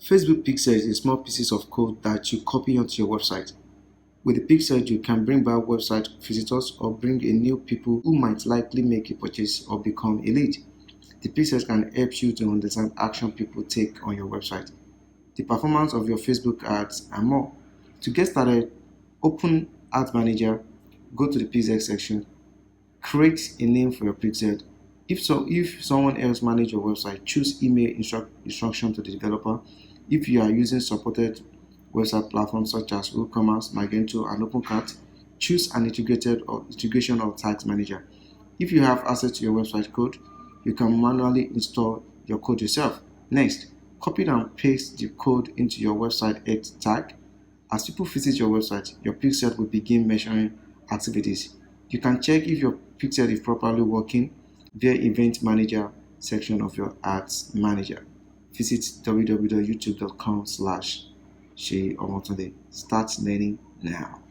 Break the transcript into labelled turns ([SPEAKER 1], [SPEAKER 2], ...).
[SPEAKER 1] Facebook pixels is small pieces of code that you copy onto your website. With the pixels, you can bring back website visitors or bring in new people who might likely make a purchase or become a lead. The pixels can help you to understand action people take on your website, the performance of your Facebook ads, and more. To get started, open Ad Manager, go to the pixel section, create a name for your pixel. If someone else manage your website, choose email instruction to the developer. If you are using supported website platforms such as WooCommerce, Magento, and OpenCart, choose an integration or tags manager. If you have access to your website code, you can manually install your code yourself. Next, copy and paste the code into your website edit tag. As people visit your website, your pixel will begin measuring activities. You can check if your pixel is properly working via Event Manager section of your Ads Manager. Visit www.youtube.com/Seyi Omotunde. Start learning now.